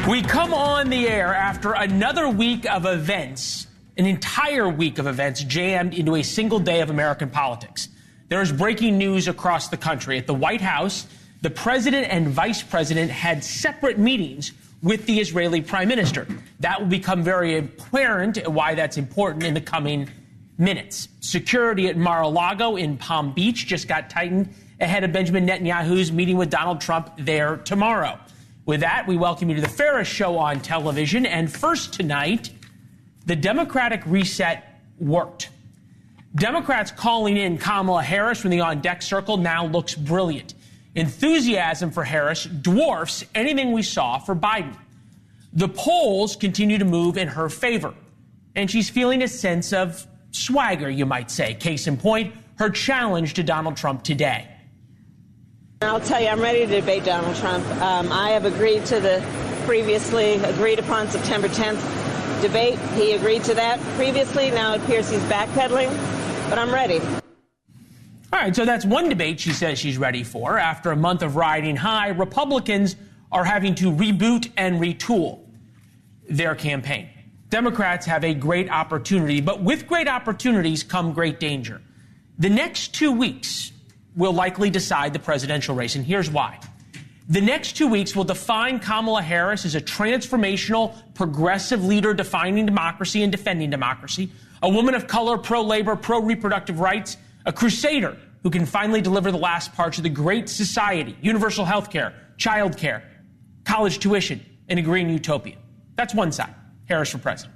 We come on the air after another week of events, an entire week of events jammed into a single day of American politics. There is breaking news across the country. At the White House, the president and vice president had separate meetings with the Israeli prime minister. That will become very apparent why that's important in the coming minutes. Security at Mar-a-Lago in Palm Beach just got tightened ahead of Benjamin Netanyahu's meeting with Donald Trump there tomorrow. With that, we welcome you to the Ferris Show on television. And first tonight, the Democratic reset worked. Democrats calling in Kamala Harris from the on-deck circle now looks brilliant. Enthusiasm for Harris dwarfs anything we saw for Biden. The polls continue to move in her favor, and she's feeling a sense of swagger, you might say. Case in point, her challenge to Donald Trump today. I'll tell you, I'm ready to debate Donald Trump. I have agreed to the previously agreed upon September 10th debate. He agreed to that previously. Now it appears he's backpedaling, but I'm ready. All right, so that's one debate she says she's ready for. After a month of riding high, Republicans are having to reboot and retool their campaign. Democrats have a great opportunity, but with great opportunities come great danger. The next 2 weeks will likely decide the presidential race, and here's why. The next 2 weeks will define Kamala Harris as a transformational, progressive leader defining democracy and defending democracy, a woman of color, pro-labor, pro-reproductive rights, a crusader who can finally deliver the last parts of the great society, universal health care, child care, college tuition, and a green utopia. That's one side, Harris for president.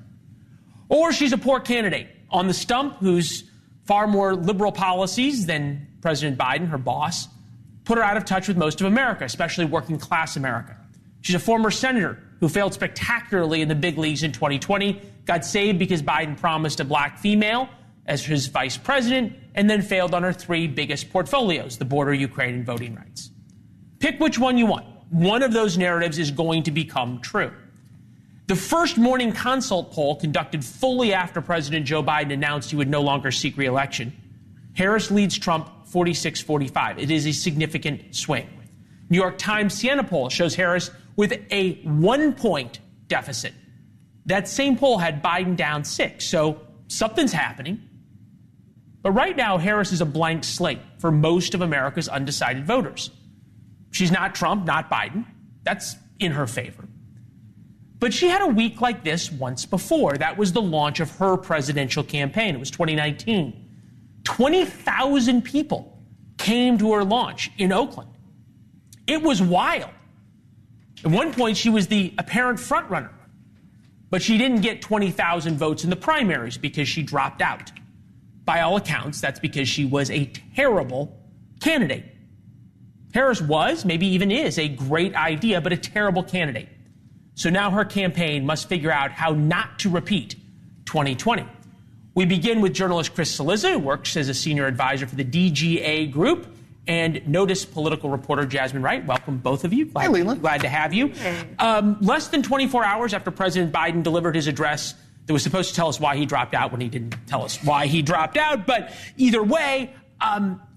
Or she's a poor candidate on the stump who's far more liberal policies than President Biden, her boss, put her out of touch with most of America, especially working class America. She's a former senator who failed spectacularly in the big leagues in 2020, got saved because Biden promised a black female as his vice president, and then failed on her three biggest portfolios, the border, Ukraine, and voting rights. Pick which one you want. One of those narratives is going to become true. The first morning consult poll conducted fully after President Joe Biden announced he would no longer seek re-election, Harris leads Trump 46-45. It is a significant swing. New York Times Siena poll shows Harris with a 1-point deficit. That same poll had Biden down 6, so something's happening. But right now, Harris is a blank slate for most of America's undecided voters. She's not Trump, not Biden. That's in her favor. But she had a week like this once before. That was the launch of her presidential campaign. It was 2019. 20,000 people came to her launch in Oakland. It was wild. At one point, she was the apparent frontrunner, but she didn't get 20,000 votes in the primaries because she dropped out. By all accounts, that's because she was a terrible candidate. Harris was, maybe even is, a great idea, but a terrible candidate. So now her campaign must figure out how not to repeat 2020. We begin with journalist Chris Cillizza, who works as a senior advisor for the DGA Group, and Notice political reporter Jasmine Wright. Welcome, both of you. Hi, Leland. Glad to have you. Less than 24 hours after President Biden delivered his address that was supposed to tell us why he dropped out when he didn't tell us why he dropped out. But either way,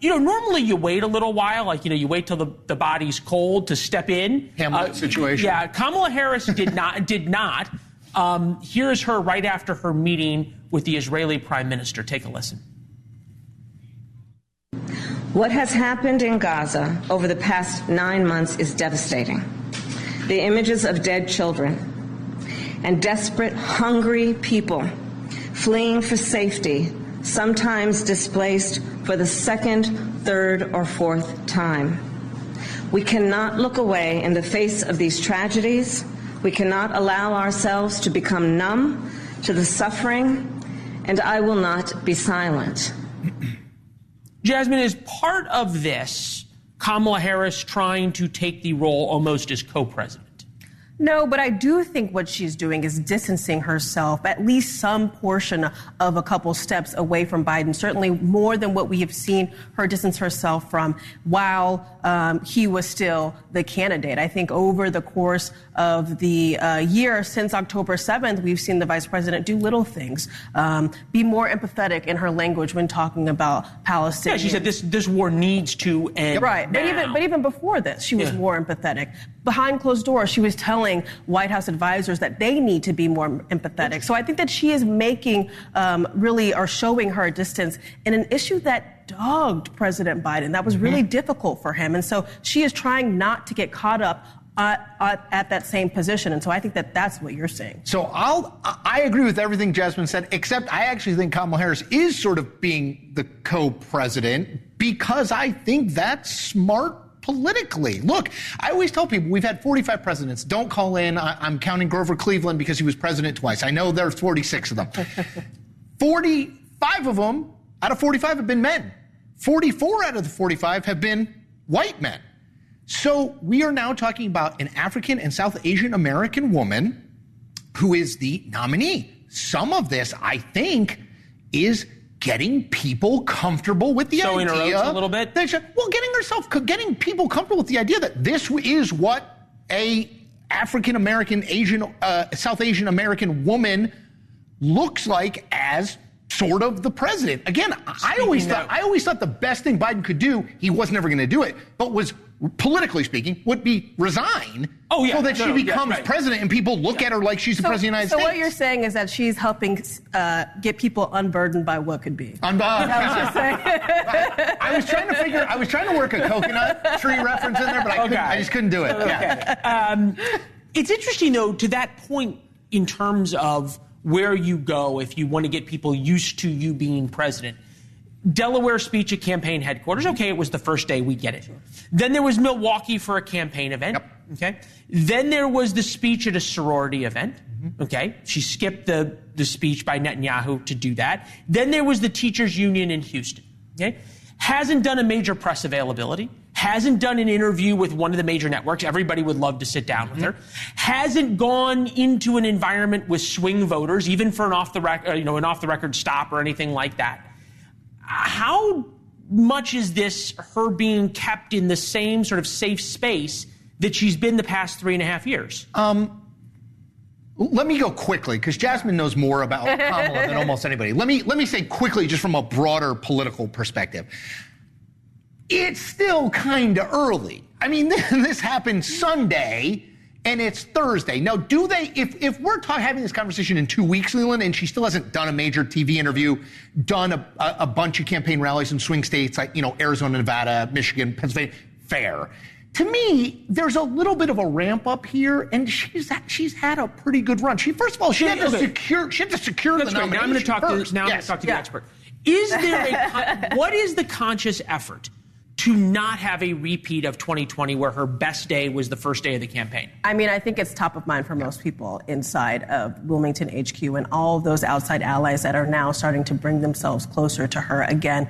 normally you wait a little while, you wait till the body's cold to step in. Hamlet situation. Yeah, Kamala Harris did not. Here's her right after her meeting with the Israeli prime minister. Take a listen. What has happened in Gaza over the past 9 months is devastating. The images of dead children and desperate, hungry people fleeing for safety, sometimes displaced for the second, third, or fourth time. We cannot look away in the face of these tragedies. We cannot allow ourselves to become numb to the suffering, and I will not be silent. Jasmine, is part of this Kamala Harris trying to take the role almost as co-president? No, but I do think what she's doing is distancing herself, at least some portion of a couple steps away from Biden, certainly more than what we have seen her distance herself from while he was still the candidate. I think over the course of the year since October 7th, we've seen the vice president do little things, be more empathetic in her language when talking about Palestinians. Yeah, she said this war needs to end. Right, now. but even before this, she was more empathetic. Behind closed doors, she was telling telling White House advisors that they need to be more empathetic. So I think that she is making showing her distance in an issue that dogged President Biden. That was really difficult for him. And so she is trying not to get caught up at that same position. And so I think that that's what you're saying. So I agree with everything Jasmine said, except I actually think Kamala Harris is sort of being the co-president because I think that's smart politically. Look, I always tell people we've had 45 presidents. Don't call in. I'm counting Grover Cleveland because he was president twice. I know there's 46 of them. 45 of them out of 45 have been men. 44 out of the 45 have been white men. So we are now talking about an African and South Asian American woman who is the nominee. Some of this, I think, is getting people comfortable with the Showing idea. her oats a little bit? Getting people comfortable with the idea that this is what a African American, South Asian American woman looks like as sort of the president. Again, I always thought the best thing Biden could do, he was never going to do it, but was politically speaking, would be resign so that she becomes president and people look at her like she's the president of the United States. So what you're saying is that she's helping get people unburdened by what could be. I was trying to work a coconut tree reference in there, but I just couldn't do it. Okay. Yeah. It's interesting, though, to that point in terms of where you go if you want to get people used to you being president. Delaware speech at campaign headquarters. Okay, it was the first day. We get it. Sure. Then there was Milwaukee for a campaign event. Yep. Okay. Then there was the speech at a sorority event. Okay. She skipped the speech by Netanyahu to do that. Then there was the teachers union in Houston. Okay. Hasn't done a major press availability. Hasn't done an interview with one of the major networks. Everybody would love to sit down with her. Hasn't gone into an environment with swing voters, even for an off the record stop or anything like that. How much is this her being kept in the same sort of safe space that she's been the past 3.5 years? Let me go quickly, because Jasmine knows more about Kamala than almost anybody. Let me say quickly, just from a broader political perspective. It's still kind of early. I mean, this happened Sunday, and it's Thursday. Now, do they, if we're having this conversation in 2 weeks, Leland, and she still hasn't done a major TV interview, done a bunch of campaign rallies in swing states like, Arizona, Nevada, Michigan, Pennsylvania, fair. To me, there's a little bit of a ramp up here, and she's had a pretty good run. First of all, she had to secure the nomination. Now I'm going to talk to the expert. Is there what is the conscious effort to not have a repeat of 2020 where her best day was the first day of the campaign? I mean, I think it's top of mind for most people inside of Wilmington HQ and all of those outside allies that are now starting to bring themselves closer to her again,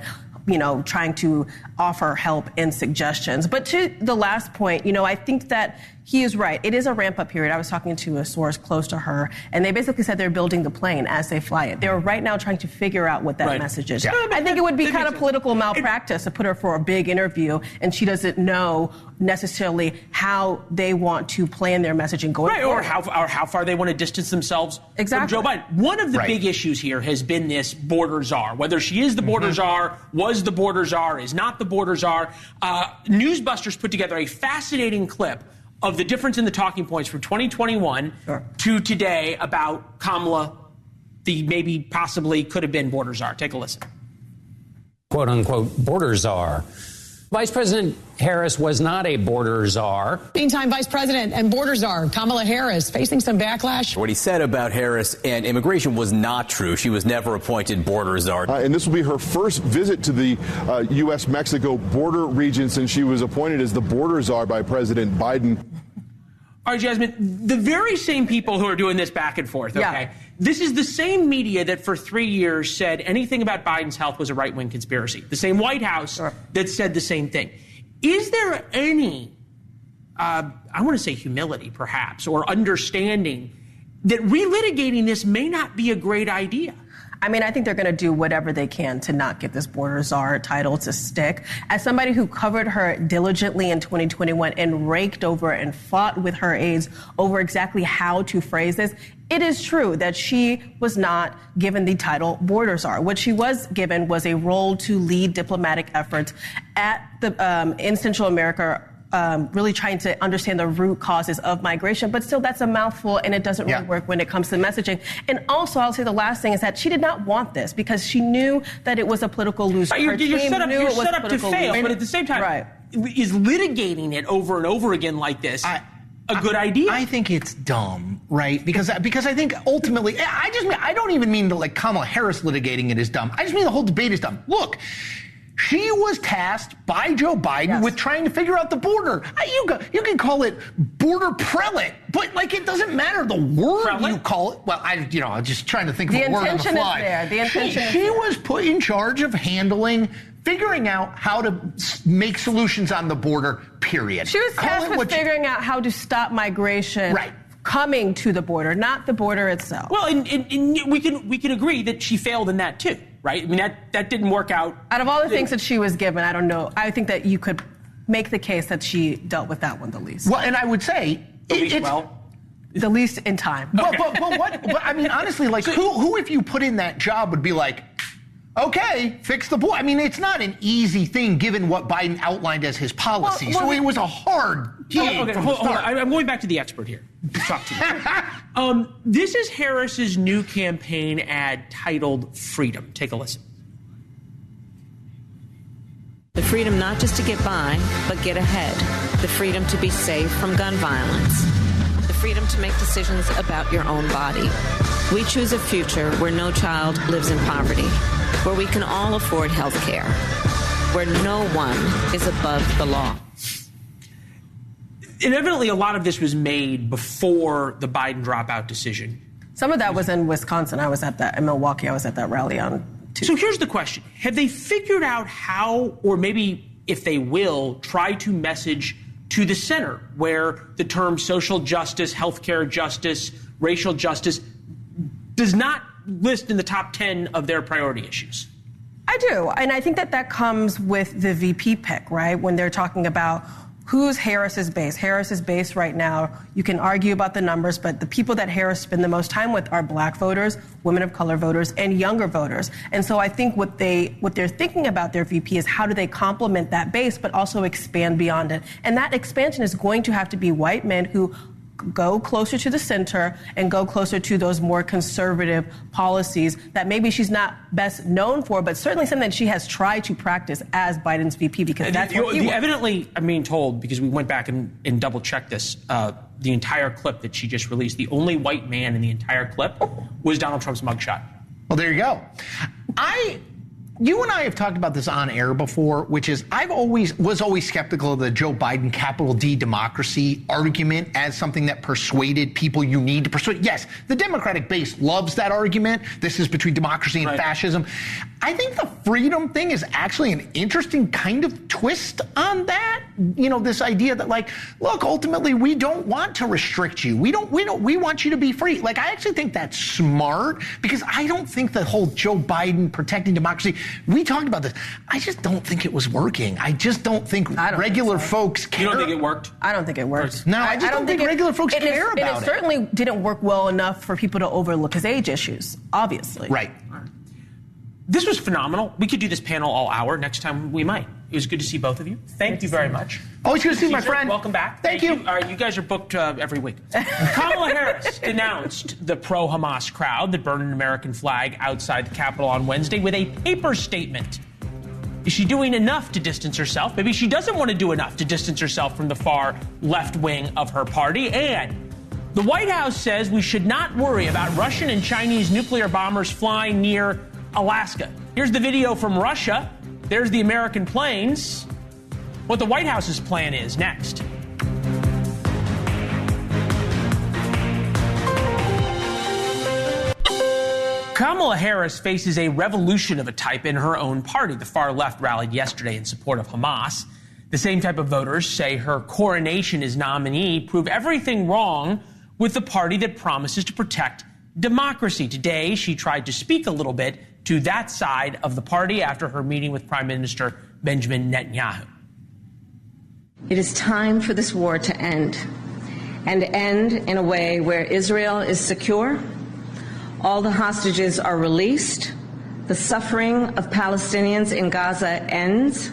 trying to offer help and suggestions. But to the last point, I think that he is right. It is a ramp-up period. I was talking to a source close to her, and they basically said they're building the plane as they fly it. They're right now trying to figure out what that message is. Yeah. I think it would be kind of political malpractice to put her for a big interview, and she doesn't know necessarily how they want to plan their messaging going forward. Or how far they want to distance themselves from Joe Biden. One of the big issues here has been this border czar. Whether she is the border czar, was the border czar, is not the border czar. Newsbusters put together a fascinating clip of the difference in the talking points from 2021 to today about Kamala, the maybe possibly could have been border czar. Take a listen. Quote unquote border czar. Vice President Harris was not a border czar. Meantime, Vice President and border czar Kamala Harris facing some backlash. What he said about Harris and immigration was not true. She was never appointed border czar. And this will be her first visit to the U.S.-Mexico border region since she was appointed as the border czar by President Biden. All right, Jasmine, the very same people who are doing this back and forth, okay? This is the same media that for 3 years said anything about Biden's health was a right-wing conspiracy. The same White House that said the same thing. Is there any, I want to say humility perhaps, or understanding that relitigating this may not be a great idea? I mean, I think they're going to do whatever they can to not get this border czar title to stick. As somebody who covered her diligently in 2021 and raked over and fought with her aides over exactly how to phrase this, it is true that she was not given the title border czar. What she was given was a role to lead diplomatic efforts at in Central America really trying to understand the root causes of migration. But still, that's a mouthful, and it doesn't really work when it comes to messaging. And also, I'll say the last thing is that she did not want this because she knew that it was a political loser. You're set up to fail, but at the same time, is litigating it over and over again like this a good idea? I think it's dumb, right? Because I think ultimately, I don't even mean that like Kamala Harris litigating it is dumb. I just mean the whole debate is dumb. Look, she was tasked by Joe Biden with trying to figure out the border. You can call it border prelate, but like it doesn't matter the word prelate? You call it. Well, I'm just trying to think of a word on the fly. The intention is there. She was put in charge of figuring out how to make solutions on the border, period. She was tasked with figuring out how to stop migration coming to the border, not the border itself. Well, and we can agree that she failed in that too, right? I mean, that didn't work out. Out of all the things that she was given, I don't know. I think that you could make the case that she dealt with that one the least. Well, and I would say the least in time. Okay. But I mean, honestly, like who if you put in that job would be like, okay, fix the border. I mean, it's not an easy thing given what Biden outlined as his policy. So it was a hard gig from the start. I'm going back to the expert here. Talk to me. This is Harris's new campaign ad titled Freedom. Take a listen. The freedom not just to get by, but get ahead. The freedom to be safe from gun violence. The freedom to make decisions about your own body. We choose a future where no child lives in poverty, where we can all afford health care, where no one is above the law. Evidently, a lot of this was made before the Biden dropout decision. Some of that was in Wisconsin. I was at that, in Milwaukee, I was at that rally on Tuesday. So here's the question. Have they figured out how, or maybe if they will, try to message to the center where the term social justice, healthcare justice, racial justice does not list in the top 10 of their priority issues? I do. And I think that comes with the VP pick, right? When they're talking about who's Harris's base. Harris's base right now, you can argue about the numbers, but the people that Harris spend the most time with are black voters, women of color voters, and younger voters. And so I think what they're thinking about their VP is how do they complement that base, but also expand beyond it. And that expansion is going to have to be white men who go closer to the center and go closer to those more conservative policies that maybe she's not best known for, but certainly something that she has tried to practice as Biden's VP because that's what he wants. Evidently, I'm being told, because we went back and double-checked this, the entire clip that she just released, the only white man in the entire clip was Donald Trump's mugshot. Well, there you go. You and I have talked about this on air before, which is I was always skeptical of the Joe Biden capital D democracy argument as something that persuaded people you need to persuade. Yes, the Democratic base loves that argument. This is between democracy and fascism. I think the freedom thing is actually an interesting kind of twist on that. You know, this idea that like, look, ultimately we don't want to restrict you. We want you to be free. Like, I actually think that's smart because I don't think the whole Joe Biden protecting democracy, we talked about this. I just don't think it was working. I just don't think regular folks care. You don't think it worked? I don't think it worked. No, I just don't think regular folks care about it. And it certainly didn't work well enough for people to overlook his age issues, obviously. Right. This was phenomenal. We could do this panel all hour. Next time we might. It was good to see both of you. Thank you very much. Always good to see you, my friend. Welcome back. Thank you. All right, you guys are booked every week. Kamala Harris denounced the pro-Hamas crowd that burned an American flag outside the Capitol on Wednesday with a paper statement. Is she doing enough to distance herself? Maybe she doesn't want to do enough to distance herself from the far left wing of her party. And the White House says we should not worry about Russian and Chinese nuclear bombers flying near Alaska. Here's the video from Russia. There's the American planes. What the White House's plan is next. Kamala Harris faces a revolution of a type in her own party. The far left rallied yesterday in support of Hamas. The same type of voters say her coronation as nominee proved everything wrong with the party that promises to protect democracy. Today, she tried to speak a little bit to that side of the party after her meeting with Prime Minister Benjamin Netanyahu. It is time for this war to end, and end in a way where Israel is secure, all the hostages are released, the suffering of Palestinians in Gaza ends,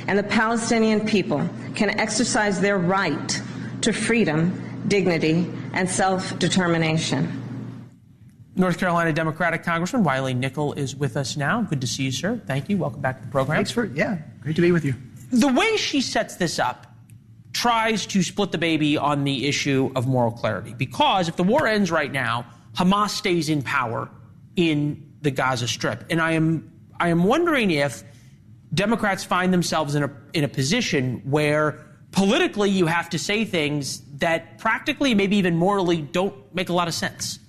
and the Palestinian people can exercise their right to freedom, dignity, and self-determination. North Carolina Democratic Congressman Wiley Nickel is with us now. Good to see you, sir. Thank you. Welcome back to the program. Great to be with you. The way she sets this up tries to split the baby on the issue of moral clarity, because if the war ends right now, Hamas stays in power in the Gaza Strip. And I am wondering if Democrats find themselves in a position where politically you have to say things that practically, maybe even morally, don't make a lot of sense.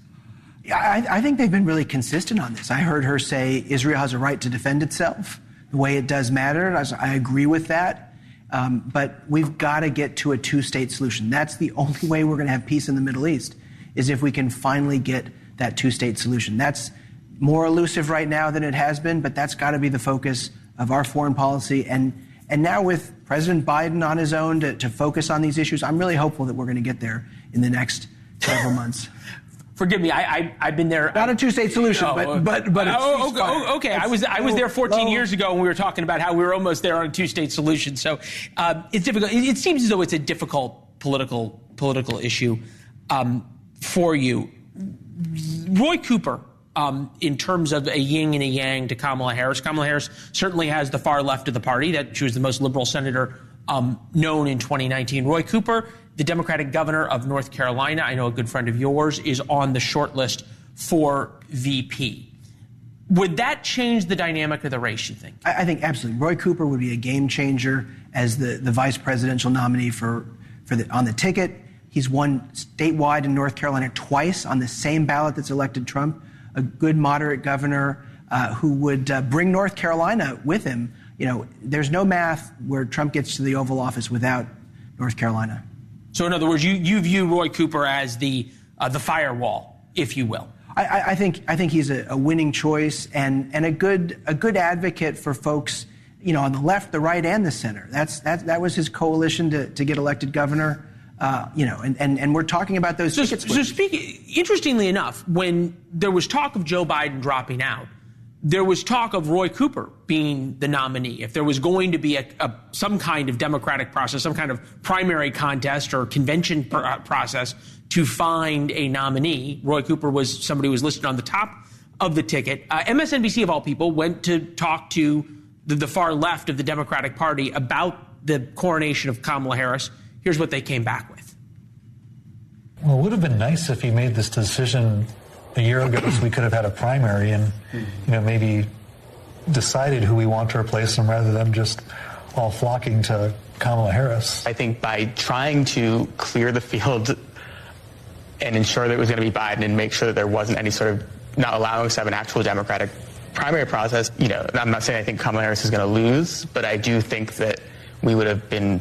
I think they've been really consistent on this. I heard her say Israel has a right to defend itself. The way it does matter. I agree with that. But we've got to get to a two-state solution. That's the only way we're going to have peace in the Middle East, is if we can finally get that two-state solution. That's more elusive right now than it has been, but that's got to be the focus of our foreign policy. And now with President Biden on his own to focus on these issues, I'm really hopeful that we're going to get there in the next several months. Forgive me, I've been there. Not a two-state solution, but okay. I was there 14 years ago, and we were talking about how we were almost there on a two-state solution. So it's difficult. It seems as though it's a difficult political issue for you. Roy Cooper, in terms of a yin and a yang to Kamala Harris. Kamala Harris certainly has the far left of the party. That she was the most liberal senator known in 2019. Roy Cooper, the Democratic governor of North Carolina, I know a good friend of yours, is on the short list for VP. Would that change the dynamic of the race, you think? I think absolutely. Roy Cooper would be a game changer as the vice presidential nominee on the ticket. He's won statewide in North Carolina twice on the same ballot that's elected Trump. A good moderate governor who would bring North Carolina with him. You know, there's no math where Trump gets to the Oval Office without North Carolina. So in other words, you view Roy Cooper as the firewall, if you will. I think he's a winning choice and a good advocate for folks, you know, on the left, the right, and the center. That was his coalition to get elected governor. You know, and we're talking about those tickets. So interestingly enough, when there was talk of Joe Biden dropping out, there was talk of Roy Cooper being the nominee. If there was going to be some kind of democratic process, some kind of primary contest or convention process to find a nominee, Roy Cooper was somebody who was listed on the top of the ticket. MSNBC, of all people, went to talk to the far left of the Democratic Party about the coronation of Kamala Harris. Here's what they came back with. Well, it would have been nice if he made this decision a year ago so we could have had a primary and, you know, maybe decided who we want to replace him rather than just all flocking to Kamala Harris. I think by trying to clear the field and ensure that it was going to be Biden and make sure that there wasn't any sort of not allowing us to have an actual Democratic primary process, you know, I'm not saying I think Kamala Harris is going to lose, but I do think that we would have been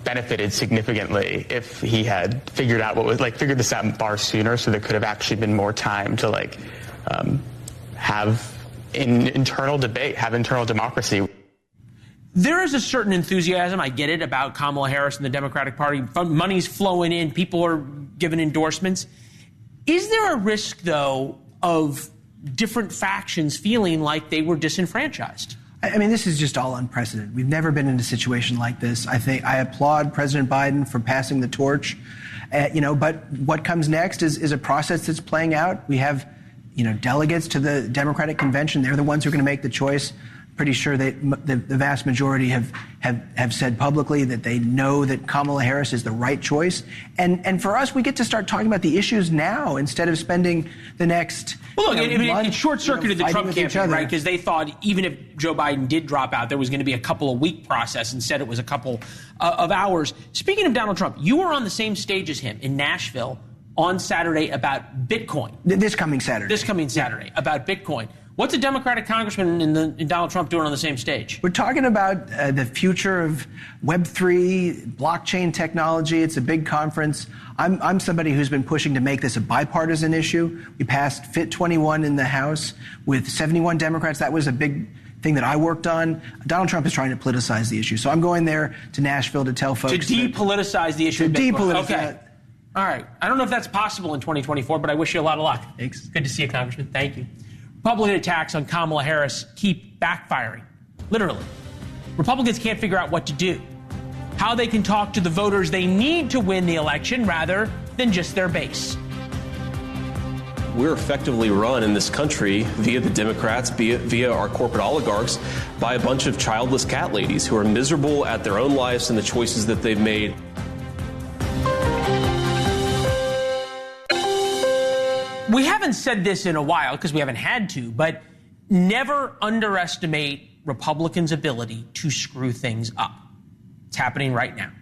benefited significantly if he had figured this out far sooner, so there could have actually been more time to have internal debate, have internal democracy. There is a certain enthusiasm, I get it, about Kamala Harris and the Democratic Party. Money's flowing in, people are giving endorsements. Is there a risk, though, of different factions feeling like they were disenfranchised? I mean, this is just all unprecedented. We've never been in a situation like this. I applaud President Biden for passing the torch, you know, but what comes next is a process that's playing out. We have, you know, delegates to the Democratic convention. They're the ones who are going to make the choice. Pretty sure that the vast majority have said publicly that they know that Kamala Harris is the right choice. And for us, we get to start talking about the issues now instead of spending the next. Well, look, it short-circuited the Trump campaign, right? Because they thought even if Joe Biden did drop out, there was going to be a couple of week process. Instead, it was a couple of hours. Speaking of Donald Trump, you were on the same stage as him in Nashville on Saturday about Bitcoin. This coming Saturday. About Bitcoin. What's a Democratic congressman and Donald Trump doing on the same stage? We're talking about the future of Web3, blockchain technology. It's a big conference. I'm somebody who's been pushing to make this a bipartisan issue. We passed Fit 21 in the House with 71 Democrats. That was a big thing that I worked on. Donald Trump is trying to politicize the issue. So I'm going there to Nashville to tell folks. To depoliticize the issue of Bitcoin. Depoliticize. Okay. All right. I don't know if that's possible in 2024, but I wish you a lot of luck. Thanks. Good to see you, Congressman. Thank you. Republican attacks on Kamala Harris keep backfiring. Literally. Republicans can't figure out what to do. how they can talk to the voters they need to win the election rather than just their base. We're effectively run in this country via the Democrats, via our corporate oligarchs, by a bunch of childless cat ladies who are miserable at their own lives and the choices that they've made. We haven't said this in a while because we haven't had to, but never underestimate Republicans' ability to screw things up. It's happening right now.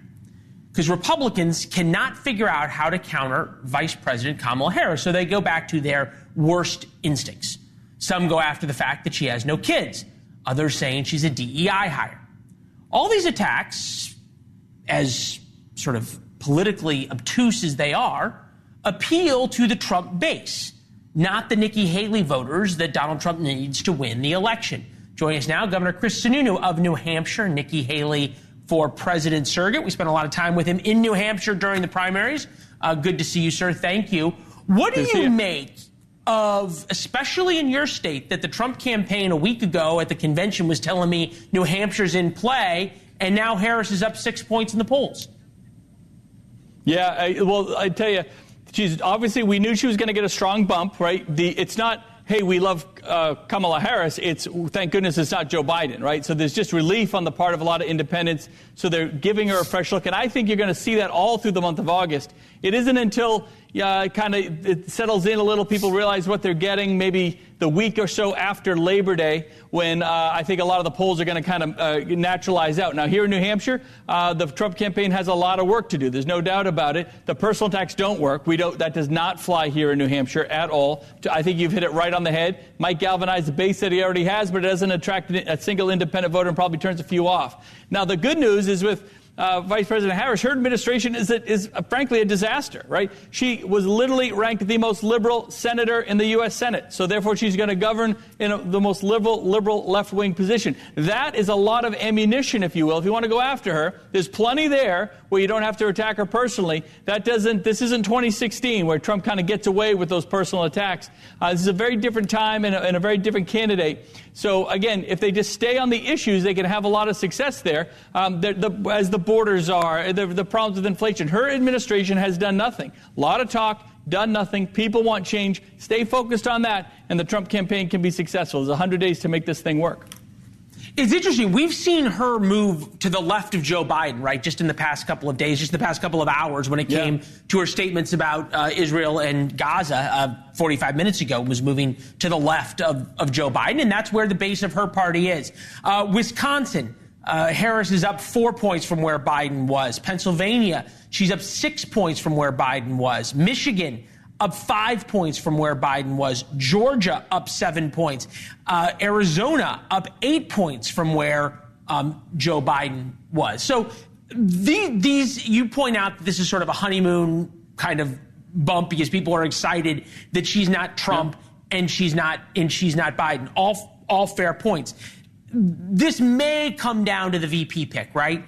Because Republicans cannot figure out how to counter Vice President Kamala Harris, so they go back to their worst instincts. Some go after the fact that she has no kids, others saying she's a DEI hire. All these attacks, as sort of politically obtuse as they are, appeal to the Trump base, not the Nikki Haley voters that Donald Trump needs to win the election. Joining us now, Governor Chris Sununu of New Hampshire, Nikki Haley for president surrogate. We spent a lot of time with him in New Hampshire during the primaries. Good to see you, sir. Thank you. What do you make of, especially in your state, that the Trump campaign a week ago at the convention was telling me New Hampshire's in play, and now Harris is up 6 points in the polls? Yeah, I tell you, obviously we knew she was going to get a strong bump, right? It's not, hey, we love Kamala Harris. It's, thank goodness it's not Joe Biden, right? So there's just relief on the part of a lot of independents. So they're giving her a fresh look. And I think you're going to see that all through the month of August. It isn't until it settles in a little, people realize what they're getting, maybe the week or so after Labor Day, when I think a lot of the polls are going to kind of naturalize out. Now, here in New Hampshire, the Trump campaign has a lot of work to do. There's no doubt about it. The personal attacks don't work. That does not fly here in New Hampshire at all. I think you've hit it right on the head. Might galvanize the base that he already has, but it doesn't attract a single independent voter and probably turns a few off. Now, the good news is with Vice President Harris, her administration is frankly a disaster, right? She was literally ranked the most liberal senator in the U.S. Senate. So therefore, she's going to govern in the most liberal left-wing position. That is a lot of ammunition, if you will. If you want to go after her, there's plenty there where you don't have to attack her personally. This isn't 2016 where Trump kind of gets away with those personal attacks. This is a very different time and a very different candidate. So again, if they just stay on the issues, they can have a lot of success there. As the borders are, the problems with inflation. Her administration has done nothing. A lot of talk, done nothing. People want change. Stay focused on that, and the Trump campaign can be successful. There's 100 days to make this thing work. It's interesting. We've seen her move to the left of Joe Biden, right, just in the past couple of days, just the past couple of hours when it came to her statements about Israel and Gaza 45 minutes ago, was moving to the left of Joe Biden, and that's where the base of her party is. Wisconsin, Harris is up 4 points from where Biden was. Pennsylvania, she's up 6 points from where Biden was. Michigan, up 5 points from where Biden was. Georgia, up 7 points. Arizona, up 8 points from where Joe Biden was. So these, you point out that this is sort of a honeymoon kind of bump because people are excited that she's not Trump and she's not Biden. All fair points. This may come down to the VP pick, right?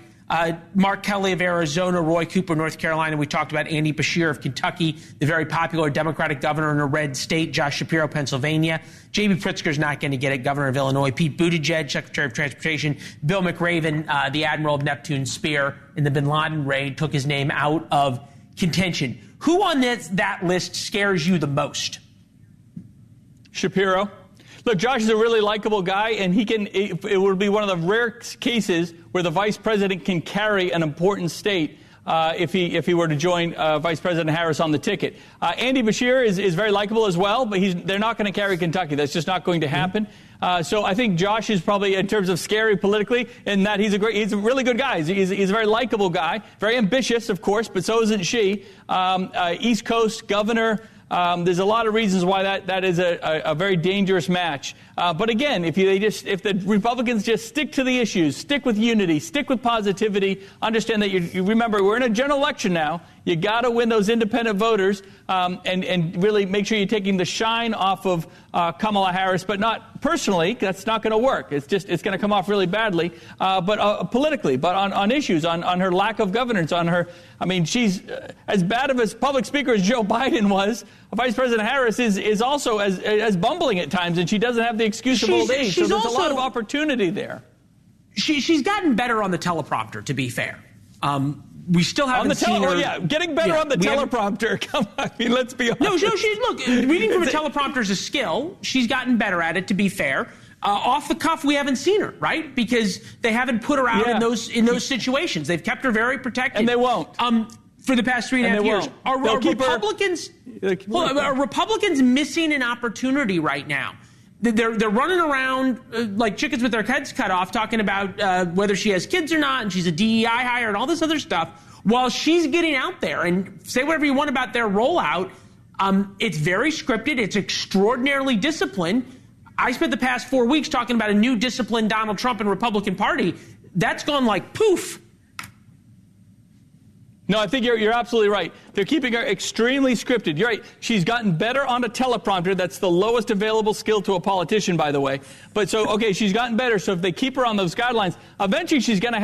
Mark Kelly of Arizona, Roy Cooper, North Carolina. We talked about Andy Beshear of Kentucky, the very popular Democratic governor in a red state, Josh Shapiro, Pennsylvania. J.B. Pritzker's not going to get it, governor of Illinois. Pete Buttigieg, Secretary of Transportation. Bill McRaven, the admiral of Neptune Spear in the bin Laden raid, took his name out of contention. Who on that list scares you the most? Shapiro. Look, Josh is a really likable guy, and it would be one of the rare cases where the vice president can carry an important state if he were to join Vice President Harris on the ticket. Andy Beshear is very likable as well, but they're not going to carry Kentucky. That's just not going to happen. So I think Josh is probably, in terms of scary politically, in that he's a really good guy. He's a very likable guy, very ambitious, of course, but so isn't she. East Coast governor. There's a lot of reasons why that is a very dangerous match. But again, if the Republicans just stick to the issues, stick with unity, stick with positivity, understand that you remember we're in a general election now. You got to win those independent voters and really make sure you're taking the shine off of Kamala Harris, but not personally. That's not going to work. It's going to come off really badly, but politically, but on issues, on her lack of governance, on her. I mean, she's as bad of a public speaker as Joe Biden was. Vice President Harris is also as bumbling at times, and she doesn't have the excuse of old age. So there's a lot of opportunity there. She's gotten better on the teleprompter, to be fair. We still haven't seen her. Yeah, getting better on the teleprompter. Come on, I mean, let's be honest. No, look, reading from a teleprompter is a skill. She's gotten better at it, to be fair. Off the cuff, we haven't seen her, right? Because they haven't put her out in those situations. They've kept her very protected. And they won't. For the past 3.5 years. Are Republicans missing an opportunity right now? They're running around like chickens with their heads cut off, talking about whether she has kids or not, and she's a DEI hire and all this other stuff, while she's getting out there. And say whatever you want about their rollout. It's very scripted. It's extraordinarily disciplined. I spent the past 4 weeks talking about a new disciplined Donald Trump and Republican Party. That's gone like poof. No, I think you're absolutely right. They're keeping her extremely scripted. You're right. She's gotten better on a teleprompter. That's the lowest available skill to a politician, by the way. But so, okay, she's gotten better. So if they keep her on those guidelines, eventually she's going to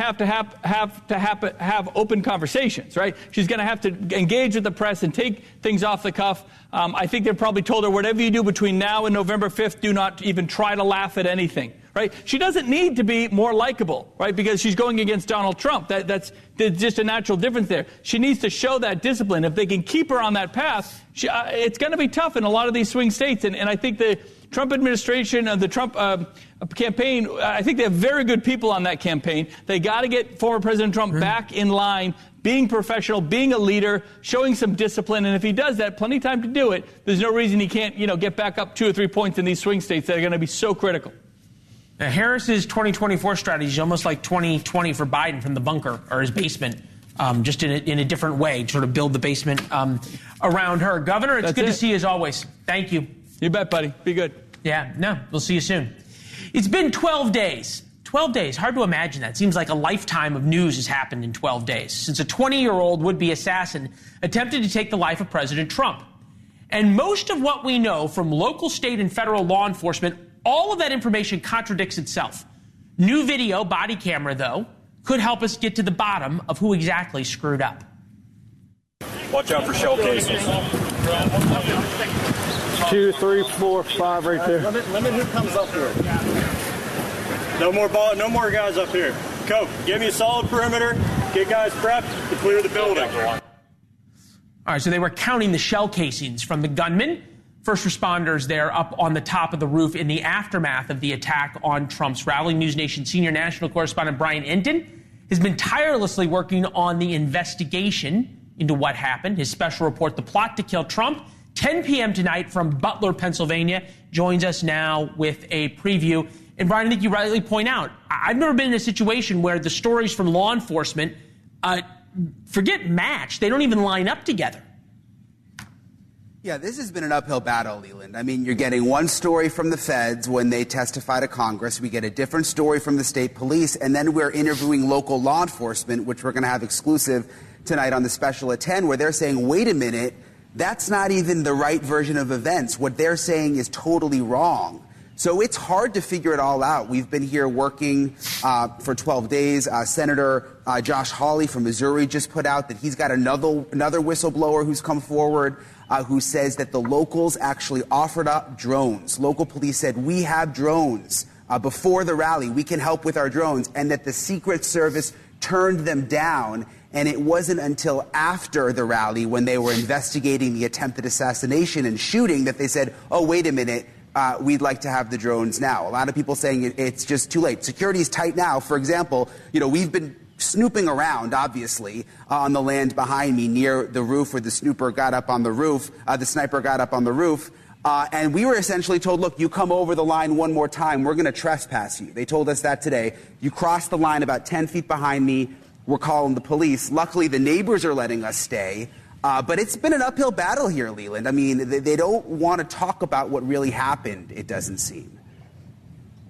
have open conversations, right? She's going to have to engage with the press and take things off the cuff. I think they've probably told her, whatever you do between now and November 5th, do not even try to laugh at anything. Right? She doesn't need to be more likable, right? Because she's going against Donald Trump. There's just a natural difference there. She needs to show that discipline. If they can keep her on that path, it's going to be tough in a lot of these swing states. And I think the Trump administration and the Trump campaign, I think they have very good people on that campaign. They got to get former President Trump back in line, being professional, being a leader, showing some discipline. And if he does that, plenty of time to do it. There's no reason he can't, get back up 2 or 3 points in these swing states that are going to be so critical. Now, Harris's 2024 strategy is almost like 2020 for Biden from the bunker or his basement, just in a different way, to sort of build the basement around her. Governor, it's good to see you as always. Thank you. You bet, buddy. Be good. Yeah, no, we'll see you soon. It's been 12 days. 12 days. Hard to imagine that. Seems like a lifetime of news has happened in 12 days since a 20-year-old would-be assassin attempted to take the life of President Trump. And most of what we know from local, state, and federal law enforcement, all of that information contradicts itself. New video, body camera, though, could help us get to the bottom of who exactly screwed up. Watch out for shell casings. 2, 3, 4, 5 right there. Limit who comes up here. No more guys up here. Coke, give me a solid perimeter. Get guys prepped to clear the building. All right, so they were counting the shell casings from the gunman. First responders there up on the top of the roof in the aftermath of the attack on Trump's rally. NewsNation senior national correspondent Brian Enton has been tirelessly working on the investigation into what happened. His special report, The Plot to Kill Trump, 10 p.m. tonight from Butler, Pennsylvania, joins us now with a preview. And Brian, I think you rightly point out, I've never been in a situation where the stories from law enforcement, forget match, they don't even line up together. Yeah, this has been an uphill battle, Leland. I mean, you're getting one story from the feds when they testify to Congress. We get a different story from the state police, and then we're interviewing local law enforcement, which we're going to have exclusive tonight on the Special at 10, where they're saying, wait a minute, that's not even the right version of events. What they're saying is totally wrong. So it's hard to figure it all out. We've been here working for 12 days. Senator Josh Hawley from Missouri just put out that he's got another whistleblower who's come forward who says that the locals actually offered up drones. Local police said, we have drones before the rally. We can help with our drones. And that the Secret Service turned them down. And it wasn't until after the rally, when they were investigating the attempted assassination and shooting, that they said, oh, wait a minute. We'd like to have the drones now. A lot of people saying it's just too late. Security is tight now. For example, we've been snooping around, obviously, on the land behind me near the roof where the sniper got up on the roof. And we were essentially told, look, you come over the line one more time, we're going to trespass you. They told us that today. You cross the line about 10 feet behind me. We're calling the police. Luckily, the neighbors are letting us stay. But it's been an uphill battle here, Leland. I mean, they don't want to talk about what really happened, it doesn't seem.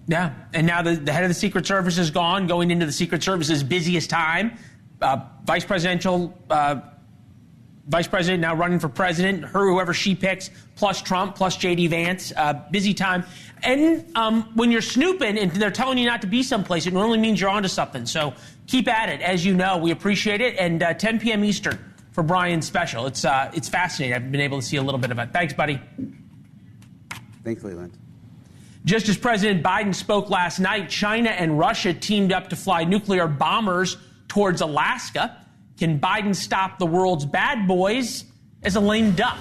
Yeah, and now the head of the Secret Service is gone, going into the Secret Service's busiest time. Vice President now running for president, whoever she picks, plus Trump, plus J.D. Vance, busy time. And when you're snooping and they're telling you not to be someplace, it normally means you're onto something. So keep at it. As you know, we appreciate it. And 10 p.m. Eastern for Brian's special. It's fascinating. I've been able to see a little bit of it. Thanks, buddy. Thanks, Leland. Just as President Biden spoke last night, China and Russia teamed up to fly nuclear bombers towards Alaska. Can Biden stop the world's bad boys as a lame duck?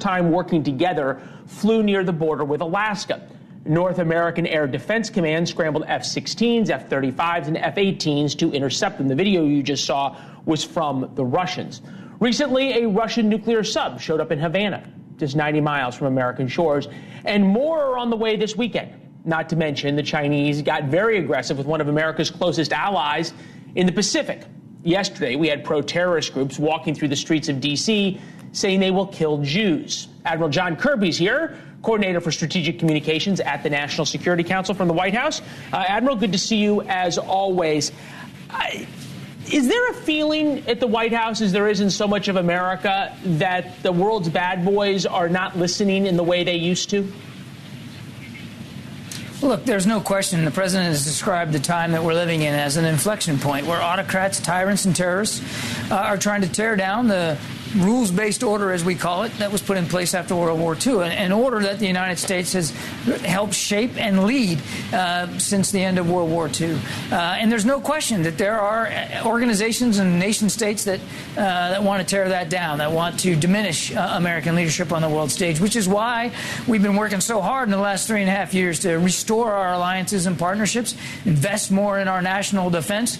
Time working together flew near the border with Alaska. North American Air Defense Command scrambled F-16s, F-35s, and F-18s to intercept them. The video you just saw was from the Russians. Recently, a Russian nuclear sub showed up in Havana, just 90 miles from American shores, and more are on the way this weekend. Not to mention, the Chinese got very aggressive with one of America's closest allies in the Pacific. Yesterday, we had pro-terrorist groups walking through the streets of D.C. saying they will kill Jews. Admiral John Kirby's here, coordinator for strategic communications at the National Security Council from the White House. Admiral, good to see you as always. Is there a feeling at the White House, as there is in so much of America, that the world's bad boys are not listening in the way they used to? Look, there's no question the president has described the time that we're living in as an inflection point where autocrats, tyrants, and terrorists are trying to tear down the rules-based order, as we call it, that was put in place after World War II, an order that the United States has helped shape and lead since the end of World War II. And there's no question that there are organizations and nation-states that want to tear that down, that want to diminish American leadership on the world stage, which is why we've been working so hard in the last 3.5 years to restore our alliances and partnerships, invest more in our national defense,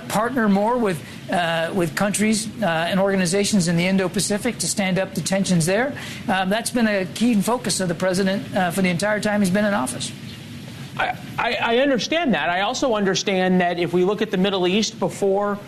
partner more with countries and organizations in the Indo-Pacific to stand up to tensions there. That's been a key focus of the president for the entire time he's been in office. I understand that. I also understand that if we look at the Middle East before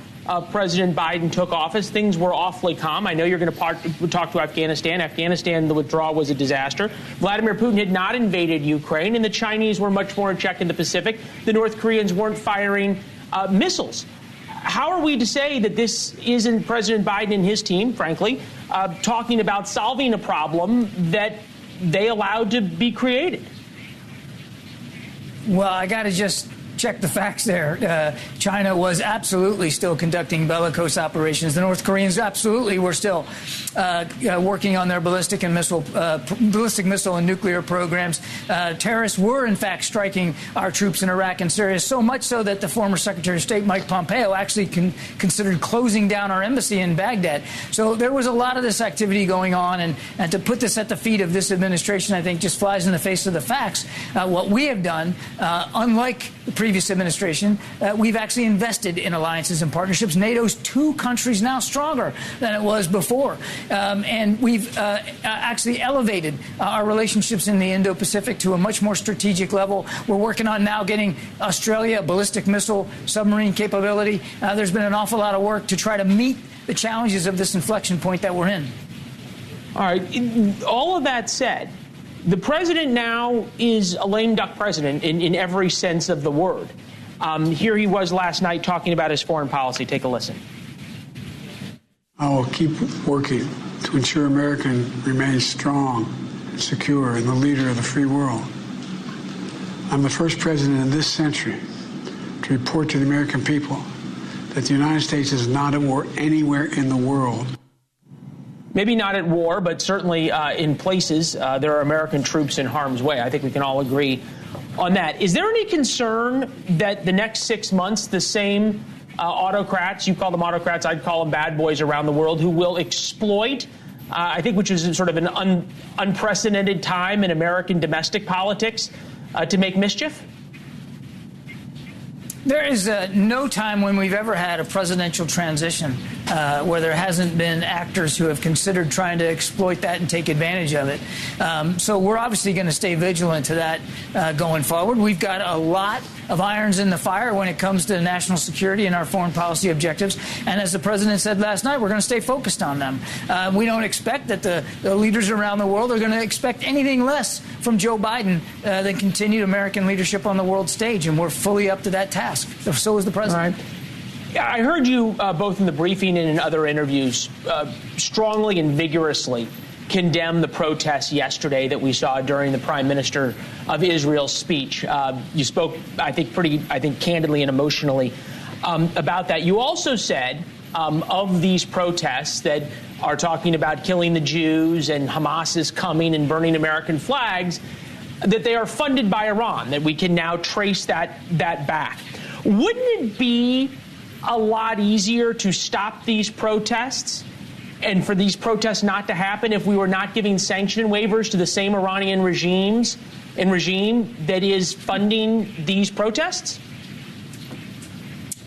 President Biden took office, things were awfully calm. I know you're going to talk to Afghanistan. Afghanistan, the withdrawal was a disaster. Vladimir Putin had not invaded Ukraine, and the Chinese were much more in check in the Pacific. The North Koreans weren't firing missiles. How are we to say that this isn't President Biden and his team, frankly, talking about solving a problem that they allowed to be created? Well, I got to just check the facts there. China was absolutely still conducting bellicose operations. The North Koreans absolutely were still working on their ballistic missile and nuclear programs. Terrorists were, in fact, striking our troops in Iraq and Syria, so much so that the former Secretary of State, Mike Pompeo, actually considered closing down our embassy in Baghdad. So there was a lot of this activity going on, and to put this at the feet of this administration, I think, just flies in the face of the facts. What we have done, unlike the previous administration, we've actually invested in alliances and partnerships. NATO's 2 countries now stronger than it was before. And we've actually elevated our relationships in the Indo-Pacific to a much more strategic level. We're working on now getting Australia a ballistic missile submarine capability. There's been an awful lot of work to try to meet the challenges of this inflection point that we're in. All right. All of that said, the president now is a lame duck president in every sense of the word. Here he was last night talking about his foreign policy. Take a listen. I will keep working to ensure America remains strong, secure, and the leader of the free world. I'm the first president in this century to report to the American people that the United States is not at war anywhere in the world. Maybe not at war, but certainly in places there are American troops in harm's way. I think we can all agree on that. Is there any concern that the next 6 months, the same autocrats, you call them autocrats, I'd call them bad boys around the world, who will exploit, I think, which is sort of an unprecedented time in American domestic politics, to make mischief? There is no time when we've ever had a presidential transition where there hasn't been actors who have considered trying to exploit that and take advantage of it. So we're obviously going to stay vigilant to that going forward. We've got a lot of irons in the fire when it comes to national security and our foreign policy objectives. And as the president said last night, we're going to stay focused on them. We don't expect that the leaders around the world are going to expect anything less from Joe Biden than continued American leadership on the world stage. And we're fully up to that task. So is the president. All right. Yeah, I heard you both in the briefing and in other interviews strongly and vigorously condemn the protests yesterday that we saw during the Prime Minister of Israel's speech. You spoke, I think, candidly and emotionally about that. You also said of these protests that are talking about killing the Jews and Hamas is coming and burning American flags, that they are funded by Iran, that we can now trace that back. Wouldn't it be a lot easier to stop these protests and for these protests not to happen if we were not giving sanction waivers to the same Iranian regime that is funding these protests?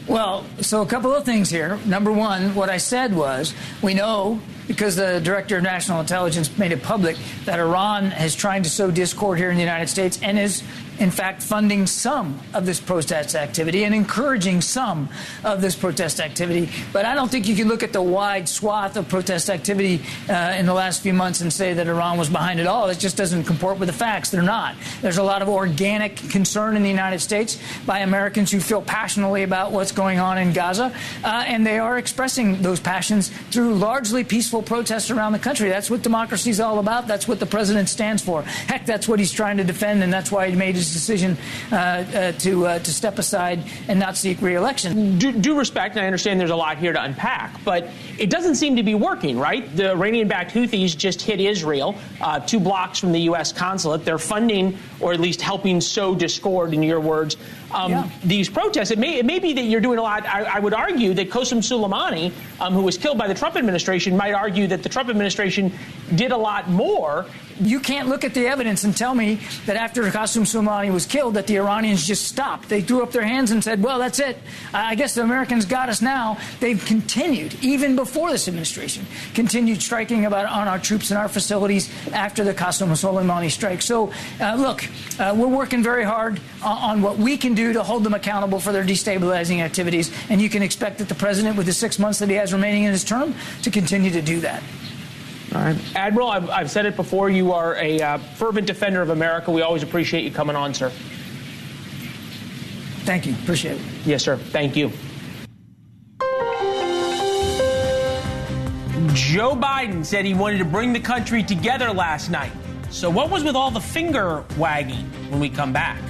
Well, so a couple of things here. Number one, what I said was, we know, because the Director of National Intelligence made it public, that Iran is trying to sow discord here in the United States and is, in fact, funding some of this protest activity and encouraging some of this protest activity. But I don't think you can look at the wide swath of protest activity in the last few months and say that Iran was behind it all. It just doesn't comport with the facts. They're not. There's a lot of organic concern in the United States by Americans who feel passionately about what's going on in Gaza, and they are expressing those passions through largely peaceful protests around the country. That's what democracy is all about. That's what the president stands for. Heck, that's what he's trying to defend, and that's why he made his decision to step aside and not seek re-election. Due respect, and I understand there's a lot here to unpack, but it doesn't seem to be working, right? The Iranian-backed Houthis just hit Israel 2 blocks from the U.S. consulate. They're funding, or at least helping sow discord, in your words, these protests. It may be that you're doing a lot. I would argue that Qasem Soleimani, who was killed by the Trump administration, might argue that the Trump administration did a lot more. You can't look at the evidence and tell me that after Qasem Soleimani was killed that the Iranians just stopped. They threw up their hands and said, well, that's it. I guess the Americans got us now. They've continued, even before this administration, continued striking on our troops and our facilities after the Qasem Soleimani strike. So, look, we're working very hard on what we can do to hold them accountable for their destabilizing activities, and you can expect that the president, with the 6 months that he has remaining in his term, to continue to do that. All right. Admiral, I've said it before, you are a fervent defender of America. We always appreciate you coming on, sir. Thank you. Appreciate it. Yes, sir. Thank you. Joe Biden said he wanted to bring the country together last night. So what was with all the finger wagging when we come back?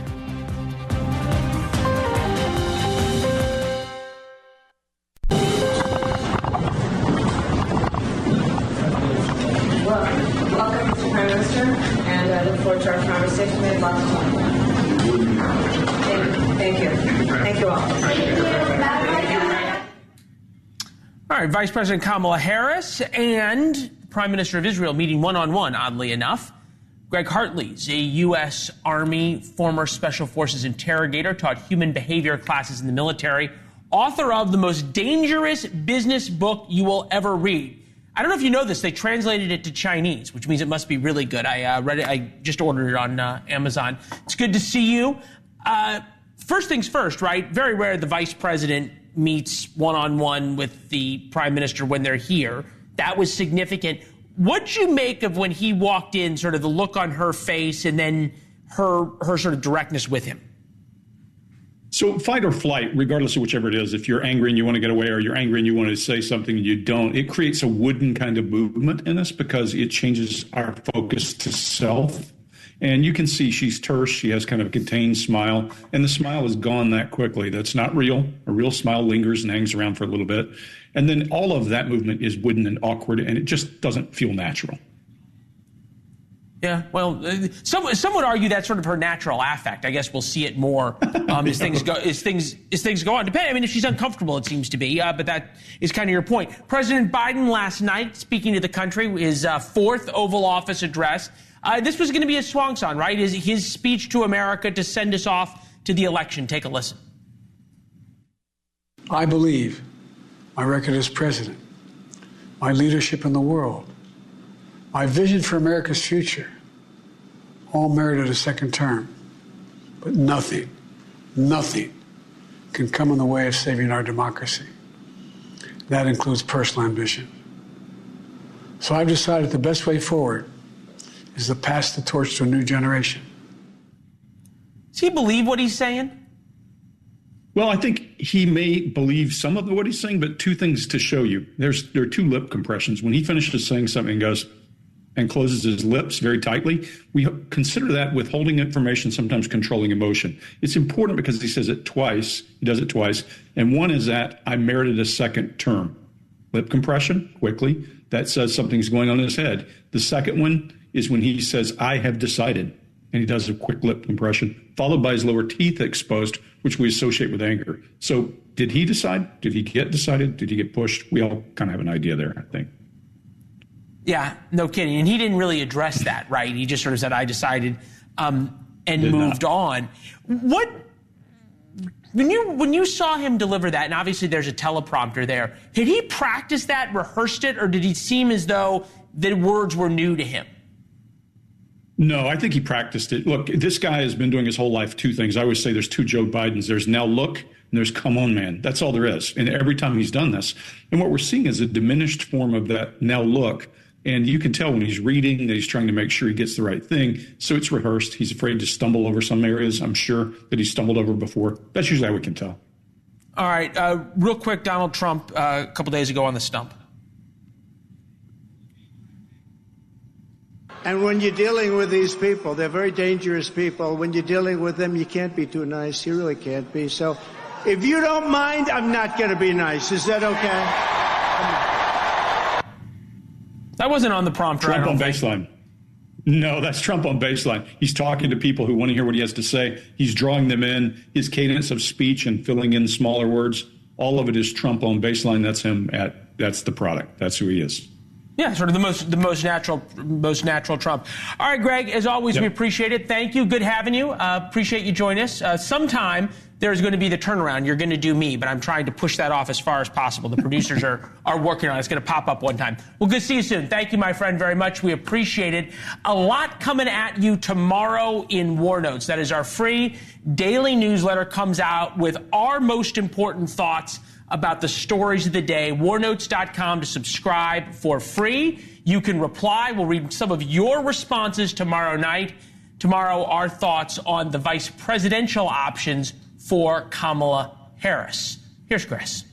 Welcome, Mr. Prime Minister, and I look forward to our conversation. We have lots of time. Thank you. Thank you all. All right, Vice President Kamala Harris and Prime Minister of Israel meeting one-on-one, oddly enough. Greg Hartley's a U.S. Army former Special Forces interrogator, taught human behavior classes in the military, author of the most dangerous business book you will ever read. I don't know if you know this. They translated it to Chinese, which means it must be really good. I read it. I just ordered it on Amazon. It's good to see you. First things first, right? Very rare the vice president meets one-on-one with the prime minister when they're here. That was significant. What'd you make of when he walked in, sort of the look on her face and then her sort of directness with him? So fight or flight, regardless of whichever it is, if you're angry and you want to get away or you're angry and you want to say something and you don't, it creates a wooden kind of movement in us because it changes our focus to self. And you can see she's terse. She has kind of a contained smile, and the smile is gone that quickly. That's not real. A real smile lingers and hangs around for a little bit. And then all of that movement is wooden and awkward, and it just doesn't feel natural. Yeah, well, some would argue that's sort of her natural affect. I guess we'll see it more as things go on. Depending, I mean, if she's uncomfortable, it seems to be. But that is kind of your point. President Biden last night speaking to the country, his fourth Oval Office address. This was going to be a swan song, right? His speech to America to send us off to the election. Take a listen. I believe my record as president, my leadership in the world, my vision for America's future, all merited a second term. But nothing can come in the way of saving our democracy. That includes personal ambition. So I've decided the best way forward is to pass the torch to a new generation. Does he believe what he's saying? Well, I think he may believe some of what he's saying, but two things to show you. There are two lip compressions. When he finishes saying something and goes and closes his lips very tightly, we consider that withholding information, sometimes controlling emotion. It's important because he says it twice. He does it twice. And one is that I merited a second term. Lip compression, quickly. That says something's going on in his head. The second one is when he says, I have decided. and he does a quick lip impression, followed by his lower teeth exposed, which we associate with anger. So did he decide? Did he get decided? Did he get pushed? We all kind of have an idea there, I think. Yeah, no kidding. And he didn't really address that, right? He just sort of said, I decided, and moved on. What, when you saw him deliver that, and obviously there's a teleprompter there, had he practiced that, rehearsed it, or did he seem as though the words were new to him? No, I think he practiced it. Look, this guy has been doing his whole life two things. I always say there's two Joe Bidens. There's now look, and there's come on, man. That's all there is. And every time he's done this, and what we're seeing is a diminished form of that now look. And you can tell when he's reading that he's trying to make sure he gets the right thing. So it's rehearsed. He's afraid to stumble over some areas, I'm sure, that he stumbled over before. That's usually how we can tell. All right. Real quick, Donald Trump, a couple days ago on the stump. And when you're dealing with these people, they're very dangerous people. When you're dealing with them, you can't be too nice. You really can't be. So if you don't mind, I'm not going to be nice. Is that okay? That wasn't on the prompter. Trump on baseline. No, that's Trump on baseline. He's talking to people who want to hear what he has to say. He's drawing them in. His cadence of speech and filling in smaller words, all of it is Trump on baseline. That's him. That's the product. That's who he is. Yeah, sort of the most natural Trump. All right, Greg, as always, we appreciate it. Thank you. Good having you. Appreciate you joining us. Sometime there's going to be the turnaround. You're going to do me, but I'm trying to push that off as far as possible. The producers are working on it. It's going to pop up one time. Well, good to see you soon. Thank you, my friend, very much. We appreciate it. A lot coming at you tomorrow in War Notes. That is our free daily newsletter, comes out with our most important thoughts about the stories of the day. Warnotes.com to subscribe for free. You can reply. We'll read some of your responses tomorrow night. Tomorrow, our thoughts on the vice presidential options for Kamala Harris. Here's Chris.